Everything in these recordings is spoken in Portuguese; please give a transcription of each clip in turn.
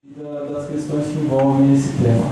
das questões que envolvem esse tema.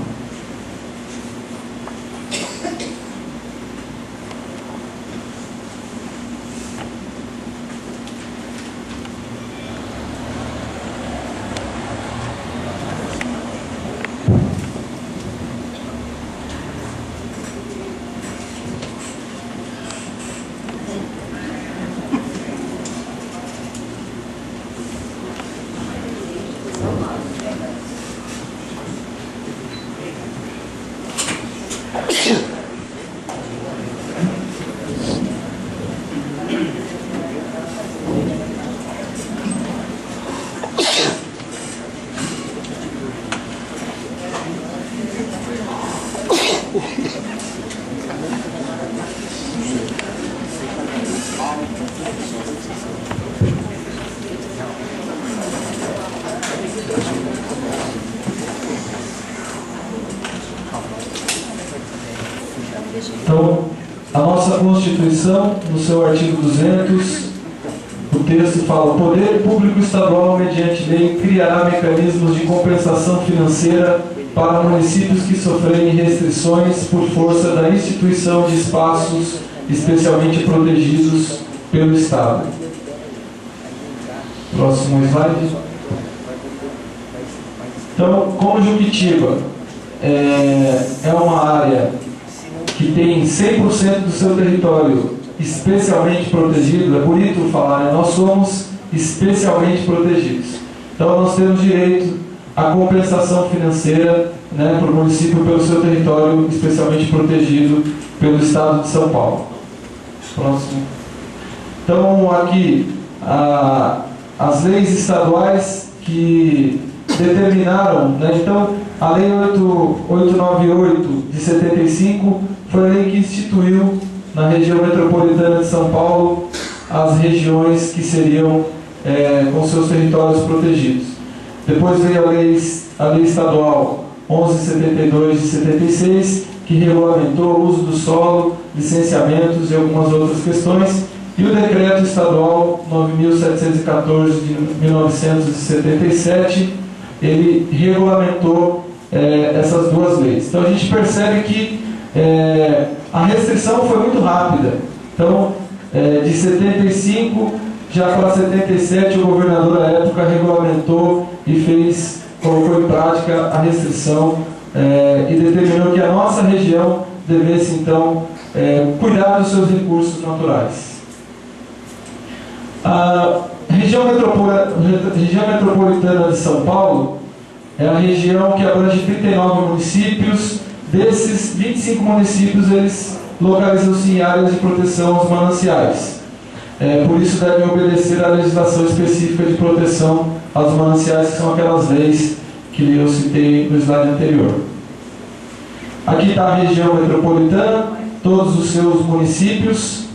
Então, a nossa Constituição, no seu artigo 200, o texto fala: o poder público estadual, mediante lei, criará mecanismos de compensação financeira para municípios que sofrerem restrições por força da instituição de espaços especialmente protegidos pelo Estado. Próximo slide. Então, como Juquitiba é uma área que tem 100% do seu território especialmente protegido, é bonito falar, né? Nós somos especialmente protegidos. Então nós temos direito à compensação financeira, né, para o município pelo seu território especialmente protegido pelo Estado de São Paulo. Próximo. Então aqui as leis estaduais que determinaram, né, então a Lei 898 de 75 foi a lei que instituiu na região metropolitana de São Paulo as regiões que seriam com seus territórios protegidos. Depois veio a lei estadual 1172 de 76, que regulamentou o uso do solo, licenciamentos e algumas outras questões, e o decreto estadual 9714 de 1977, ele regulamentou essas duas leis. Então a gente percebe que a restrição foi muito rápida. Então, de 75 já para 77, o governador à época regulamentou e colocou em prática a restrição e determinou que a nossa região devesse então cuidar dos seus recursos naturais. A região metropolitana de São Paulo é a região que abrange 39 municípios. Desses 25 municípios, eles localizam-se em áreas de proteção aos mananciais. Por isso devem obedecer à legislação específica de proteção aos mananciais, que são aquelas leis que eu citei no slide anterior. Aqui está a região metropolitana, todos os seus municípios,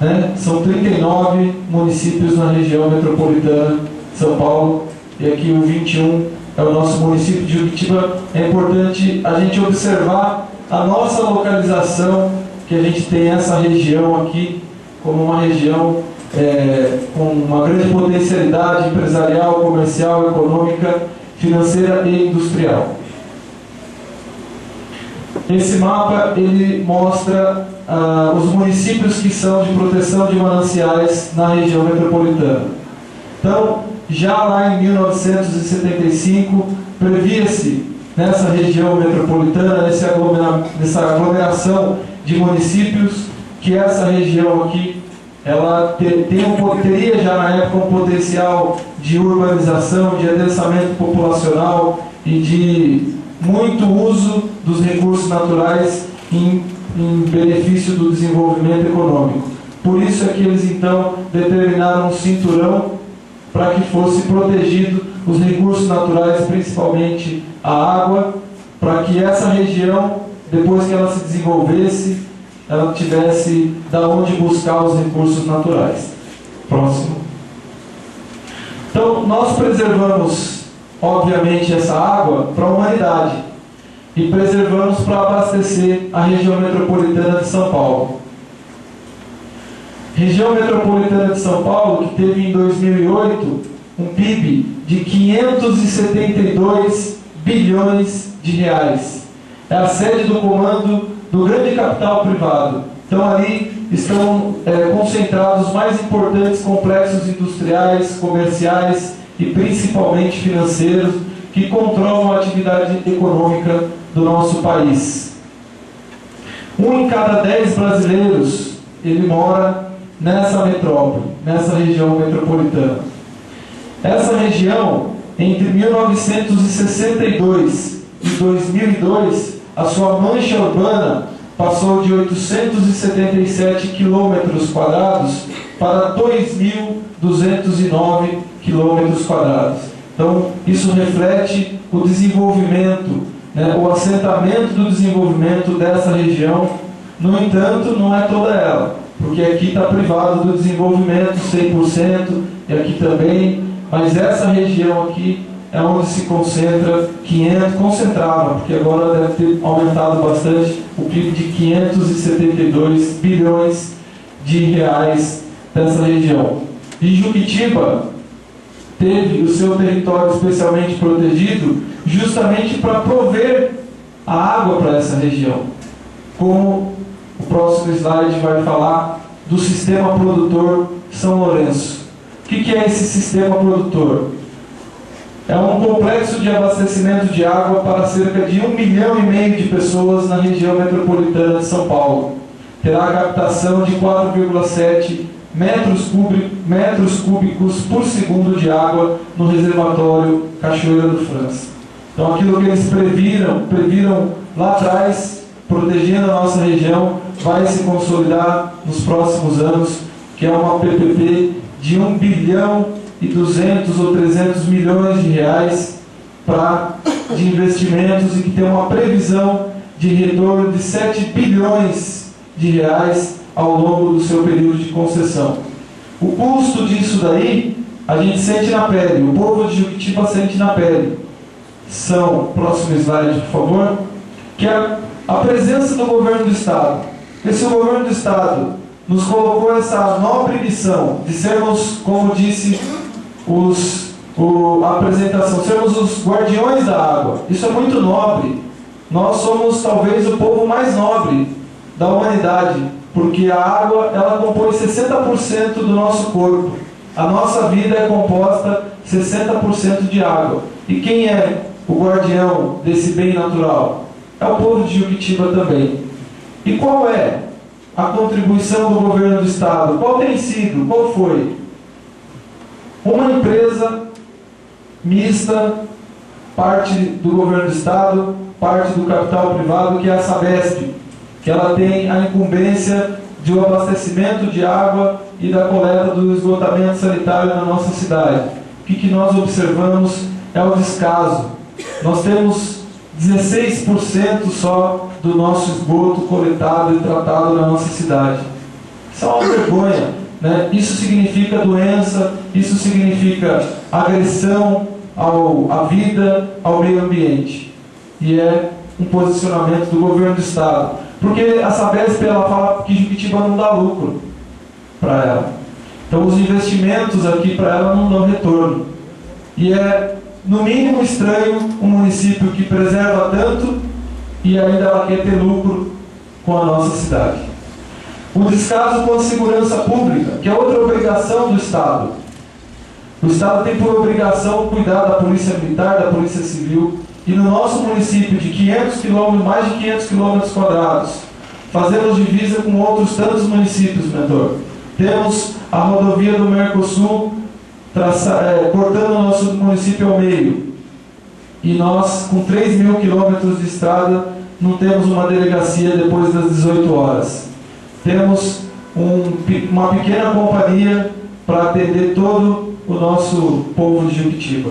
né? São 39 municípios na região metropolitana de São Paulo, e aqui o 21 é o nosso município de Juquitiba. É importante a gente observar a nossa localização, que a gente tem essa região aqui como uma região com uma grande potencialidade empresarial, comercial, econômica, financeira e industrial. Esse mapa ele mostra os municípios que são de proteção de mananciais na região metropolitana. Então, já lá em 1975, previa-se nessa região metropolitana, nessa aglomeração de municípios, que essa região aqui ela teria já na época um potencial de urbanização, de adensamento populacional e de muito uso dos recursos naturais em benefício do desenvolvimento econômico. Por isso é que eles então determinaram um cinturão para que fosse protegido os recursos naturais, principalmente a água, para que essa região, depois que ela se desenvolvesse, ela tivesse da onde buscar os recursos naturais. Próximo. Então, nós preservamos, obviamente, essa água para a humanidade e preservamos para abastecer a região metropolitana de São Paulo. Região metropolitana de São Paulo, que teve em 2008 um PIB de 572 bilhões de reais. É a sede do comando do grande capital privado. Então ali estão concentrados os mais importantes complexos industriais, comerciais e principalmente financeiros que controlam a atividade econômica do nosso país. 1 em cada 10 brasileiros, ele mora nessa metrópole, nessa região metropolitana. Essa região, entre 1962 e 2002, a sua mancha urbana passou de 877 quilômetros quadrados para 2.209 quilômetros quadrados. Então, isso reflete o desenvolvimento, o assentamento do desenvolvimento dessa região. No entanto, não é toda ela, porque aqui está privado do desenvolvimento 100%, e aqui também, mas essa região aqui é onde se concentrava, porque agora deve ter aumentado bastante o PIB de 572 bilhões de reais dessa região. E Juquitiba teve o seu território especialmente protegido justamente para prover a água para essa região. Como o próximo slide vai falar do sistema produtor São Lourenço. O que é esse sistema produtor? É um complexo de abastecimento de água para cerca de 1,5 milhão de pessoas na região metropolitana de São Paulo. Terá a captação de 4,7 metros cúbicos por segundo de água no reservatório Cachoeira do França. Então aquilo que eles previram lá atrás, protegendo a nossa região, vai se consolidar nos próximos anos, que é uma PPP de 1 bilhão e 200 ou 300 milhões de reais de investimentos e que tem uma previsão de retorno de 7 bilhões de reais ao longo do seu período de concessão. O custo disso daí, a gente sente na pele, o povo de Juquitiba sente na pele. Próximo slide, por favor, que é a presença do governo do Estado. Esse governo do Estado nos colocou essa nobre missão de sermos, como disse a apresentação, sermos os guardiões da água. Isso é muito nobre. Nós somos talvez o povo mais nobre da humanidade, porque a água, ela compõe 60% do nosso corpo. A nossa vida é composta 60% de água. E quem é o guardião desse bem natural? É o povo de Juquitiba também. E qual é a contribuição do governo do Estado? Qual tem sido? Qual foi? Uma empresa mista, parte do governo do Estado, parte do capital privado, que é a Sabesp, que ela tem a incumbência de um abastecimento de água e da coleta do esgotamento sanitário na nossa cidade. O que nós observamos é o descaso. Nós temos 16% só do nosso esgoto coletado e tratado na nossa cidade. Isso é uma vergonha, né? Isso significa doença, isso significa agressão à vida, ao meio ambiente. E é um posicionamento do governo do Estado. Porque a Sabesp, ela fala que Juquitiba não dá lucro para ela. Então os investimentos aqui para ela não dão retorno. E é, no mínimo, estranho um município que preserva tanto e ainda ela quer ter lucro com a nossa cidade. O descaso com a segurança pública, que é outra obrigação do Estado. O Estado tem por obrigação cuidar da Polícia Militar, da Polícia Civil, e no nosso município de 500 km, mais de 500 km quadrados, fazemos divisa com outros tantos municípios, mentor. Temos a rodovia do Mercosul cortando o nosso município ao meio. E nós, com 3.000 quilômetros de estrada, não temos uma delegacia depois das 18 horas. Temos uma pequena companhia para atender todo o nosso povo de Juquitiba.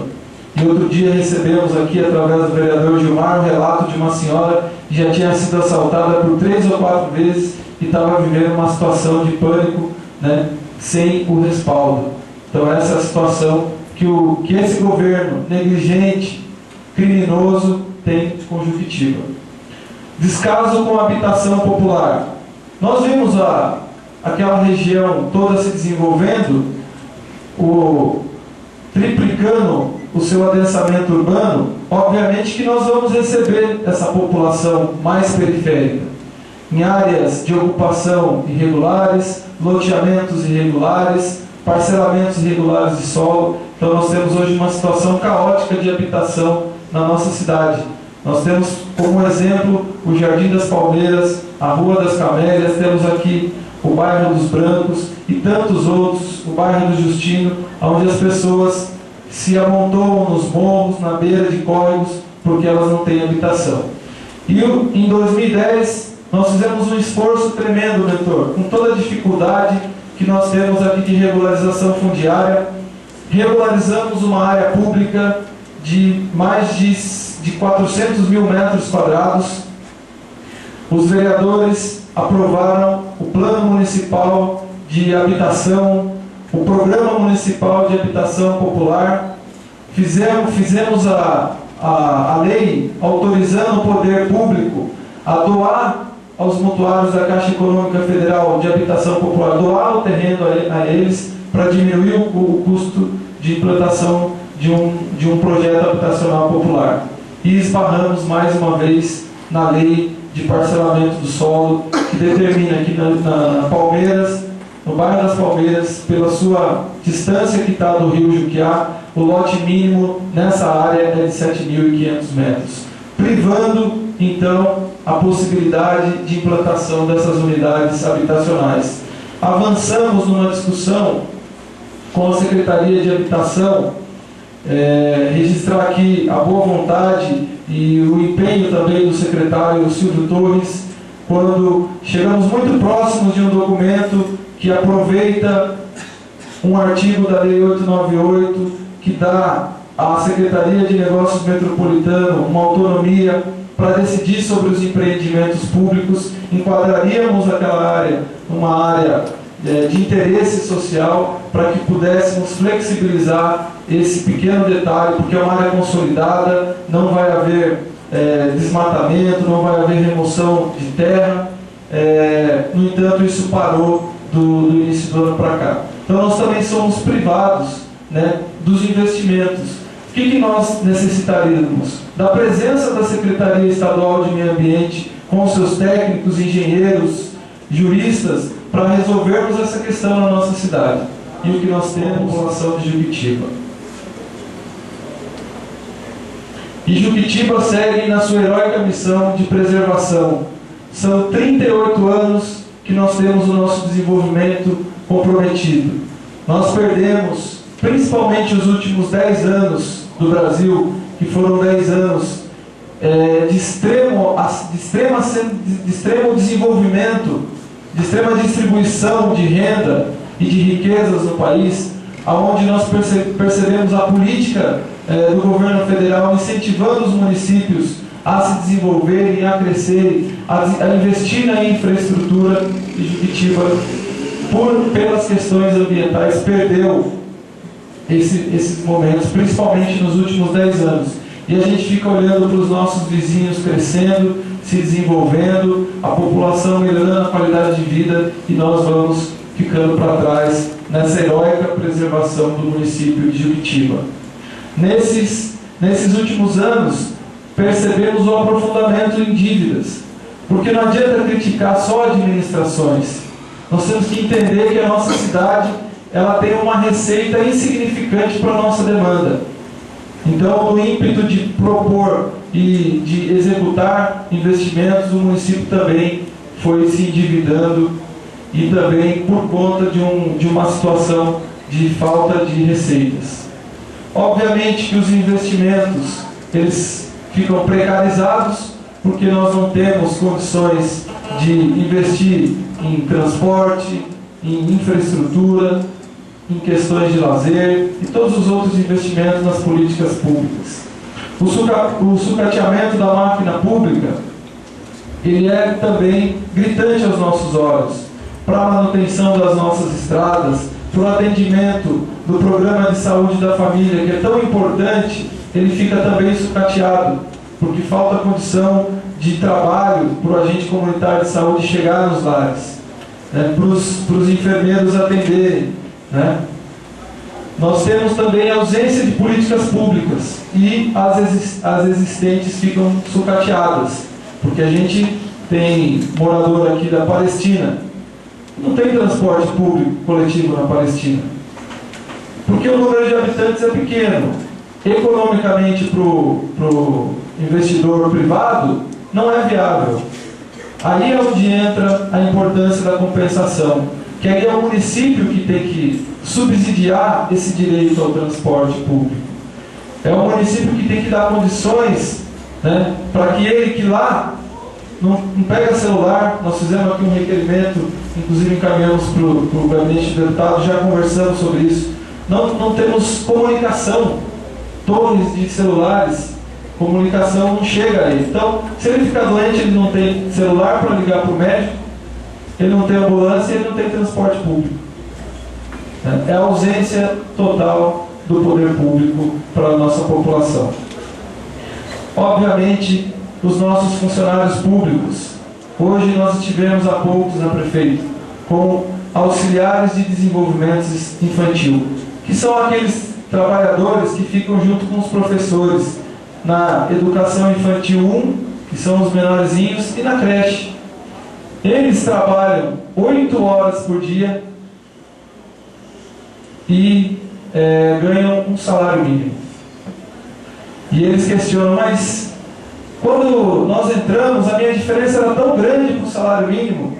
E outro dia recebemos aqui, através do vereador Gilmar, um relato de uma senhora que já tinha sido assaltada por 3 ou 4 vezes e estava vivendo uma situação de pânico, né, sem o respaldo. Então essa é a situação que esse governo negligente, criminoso, tem com Juquitiba. Descaso com a habitação popular. Nós vimos aquela região toda se desenvolvendo, triplicando o seu adensamento urbano, obviamente que nós vamos receber essa população mais periférica, em áreas de ocupação irregulares, loteamentos irregulares, parcelamentos irregulares de solo. Então nós temos hoje uma situação caótica de habitação na nossa cidade. Nós temos como exemplo o Jardim das Palmeiras, a Rua das Camélias, temos aqui o bairro dos Brancos e tantos outros, o bairro do Justino, onde as pessoas se amontoam nos morros, na beira de córregos, porque elas não têm habitação. E em 2010, nós fizemos um esforço tremendo, mentor, com toda a dificuldade que nós temos aqui de regularização fundiária. Regularizamos uma área pública de mais de 400 mil metros quadrados. Os vereadores aprovaram o Plano Municipal de Habitação, o Programa Municipal de Habitação Popular. Fizemos a lei autorizando o poder público a doar aos mutuários da Caixa Econômica Federal de Habitação Popular, doar o terreno a eles para diminuir o custo de implantação de um projeto habitacional popular. E esbarramos mais uma vez na lei de parcelamento do solo, que determina que na Palmeiras, no bairro das Palmeiras, pela sua distância que está do rio Juquiá, o lote mínimo nessa área é de 7.500 metros, privando então a possibilidade de implantação dessas unidades habitacionais. Avançamos numa discussão com a Secretaria de Habitação, registrar aqui a boa vontade e o empenho também do secretário Silvio Torres, quando chegamos muito próximos de um documento que aproveita um artigo da Lei 898, que dá à Secretaria de Negócios Metropolitano uma autonomia para decidir sobre os empreendimentos públicos. Enquadraríamos aquela área numa área de interesse social, para que pudéssemos flexibilizar esse pequeno detalhe, porque é uma área consolidada, não vai haver desmatamento, não vai haver remoção de terra. No entanto, isso parou do início do ano para cá. Então nós também somos privados, né, dos investimentos. O que nós necessitaríamos? Da presença da Secretaria Estadual de Meio Ambiente, com seus técnicos, engenheiros, juristas, para resolvermos essa questão na nossa cidade. E o que nós temos é a população de Juquitiba. E Juquitiba segue na sua heróica missão de preservação. São 38 anos que nós temos o nosso desenvolvimento comprometido. Nós perdemos, principalmente os últimos 10 anos do Brasil, que foram 10 anos de extremo desenvolvimento, de extrema distribuição de renda e de riquezas no país, onde nós percebemos a política do governo federal incentivando os municípios a se desenvolverem, a crescerem, a investir na infraestrutura. E Juquitiba, pelas questões ambientais, perdeu esses momentos, principalmente nos últimos 10 anos. E a gente fica olhando para os nossos vizinhos crescendo, se desenvolvendo, a população melhorando a qualidade de vida, e nós vamos ficando para trás nessa heróica preservação do município de Juquitiba. Nesses últimos anos, percebemos o aprofundamento em dívidas, porque não adianta criticar só administrações. Nós temos que entender que a nossa cidade ela tem uma receita insignificante para a nossa demanda. Então, no ímpeto de propor e de executar investimentos, o município também foi se endividando, e também por conta de uma situação de falta de receitas. Obviamente que os investimentos eles ficam precarizados, porque nós não temos condições de investir em transporte, em infraestrutura, em questões de lazer e todos os outros investimentos nas políticas públicas. O sucateamento da máquina pública ele é também gritante aos nossos olhos, para a manutenção das nossas estradas, para o atendimento do programa de saúde da família, que é tão importante, ele fica também sucateado, porque falta condição de trabalho para o agente comunitário de saúde chegar nos lares, né, para os enfermeiros atenderem, né. Nós temos também a ausência de políticas públicas e as existentes ficam sucateadas, porque a gente tem morador aqui da Palestina, não tem transporte público coletivo na Palestina, porque o número de habitantes é pequeno. Economicamente, para o investidor privado, não é viável. Aí é onde entra a importância da compensação, que aí é o município que tem que subsidiar esse direito ao transporte público. É o município que tem que dar condições, né, para que ele que lá não pega celular. Nós fizemos aqui um requerimento, inclusive encaminhamos para o gabinete do deputado, já conversamos sobre isso. Não temos comunicação, torres de celulares, comunicação não chega a ele. Então, se ele ficar doente, ele não tem celular para ligar para o médico, ele não tem ambulância, ele não tem transporte público. É a ausência total do poder público para a nossa população. Obviamente, os nossos funcionários públicos, hoje nós estivemos há poucos na prefeita, com auxiliares de desenvolvimento infantil, que são aqueles trabalhadores que ficam junto com os professores na educação infantil 1, que são os menorzinhos, e na creche. Eles trabalham 8 horas por dia e ganham um salário mínimo. E eles questionam, mas quando nós entramos, a minha diferença era tão grande para o salário mínimo,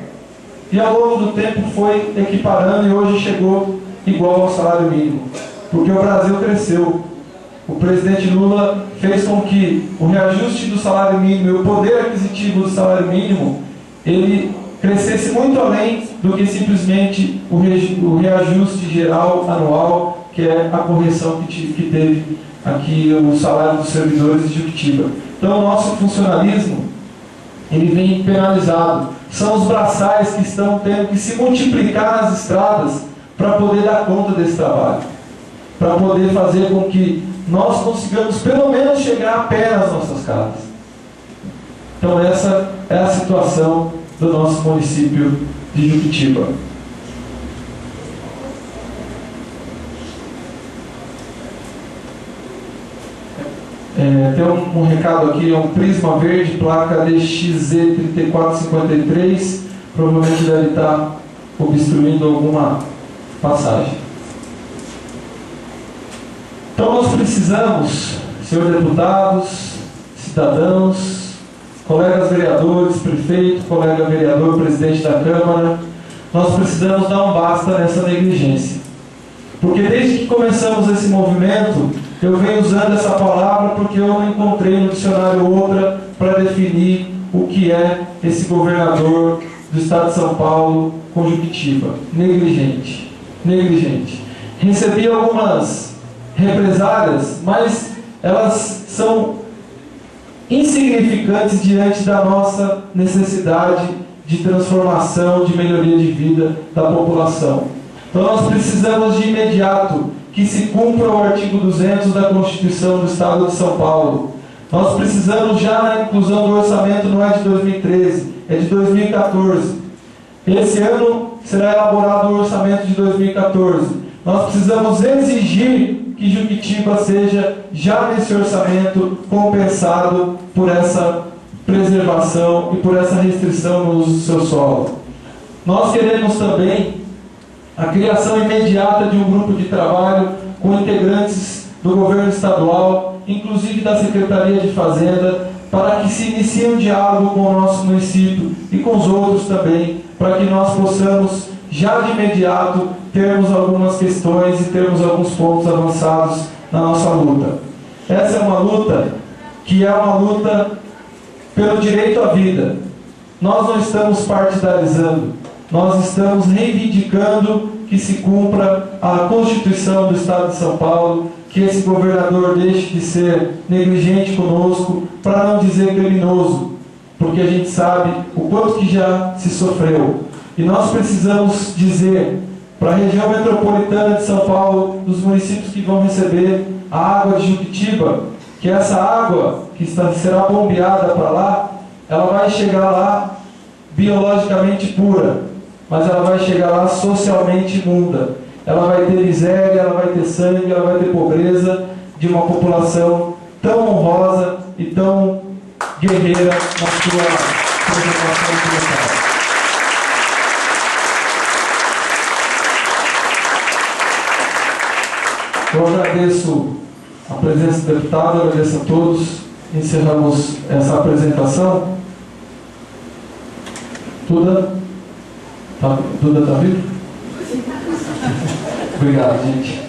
e ao longo do tempo foi equiparando e hoje chegou igual ao salário mínimo, porque o Brasil cresceu. O presidente Lula fez com que o reajuste do salário mínimo e o poder aquisitivo do salário mínimo, ele crescesse muito além do que simplesmente o reajuste geral anual, que é a correção que teve aqui o salário dos servidores de Juquitiba. Então o nosso funcionalismo, ele vem penalizado. São os braçais que estão tendo que se multiplicar nas estradas para poder dar conta desse trabalho, para poder fazer com que nós consigamos pelo menos chegar a pé nas nossas casas. Então essa é a situação do nosso município de Juquitiba. Tem um recado aqui, é um Prisma verde, placa DXZ3453, provavelmente deve estar obstruindo alguma passagem. Então nós precisamos, senhores deputados, cidadãos, colegas vereadores, prefeito, colega vereador, presidente da Câmara, nós precisamos dar um basta nessa negligência. Porque desde que começamos esse movimento, eu venho usando essa palavra porque eu não encontrei no dicionário outra para definir o que é esse governador do estado de São Paulo com Juquitiba. Negligente. Negligente. Recebi algumas represálias, mas elas são insignificantes diante da nossa necessidade de transformação, de melhoria de vida da população. Então nós precisamos de imediato que se cumpra o artigo 200 da Constituição do Estado de São Paulo. Nós precisamos já na inclusão do orçamento, não é de 2013, é de 2014. Esse ano será elaborado o orçamento de 2014. Nós precisamos exigir que Juquitiba seja, já nesse orçamento, compensado por essa preservação e por essa restrição no uso do seu solo. Nós queremos também a criação imediata de um grupo de trabalho com integrantes do governo estadual, inclusive da Secretaria de Fazenda, para que se inicie um diálogo com o nosso município e com os outros também, para que nós possamos, já de imediato, termos algumas questões e termos alguns pontos avançados na nossa luta. Essa é uma luta que é uma luta pelo direito à vida. Nós não estamos partidarizando, nós estamos reivindicando que se cumpra a Constituição do Estado de São Paulo, que esse governador deixe de ser negligente conosco, para não dizer criminoso, porque a gente sabe o quanto que já se sofreu. E nós precisamos dizer para a região metropolitana de São Paulo, dos municípios que vão receber a água de Juquitiba, que essa água que será bombeada para lá, ela vai chegar lá biologicamente pura, mas ela vai chegar lá socialmente imunda. ela vai ter miséria, ela vai ter sangue, ela vai ter pobreza de uma população tão honrosa e tão guerreira na sua preservação ambiental. Eu agradeço a presença do deputado, agradeço a todos. Encerramos essa apresentação. Duda? Duda está vivo? Obrigado, gente.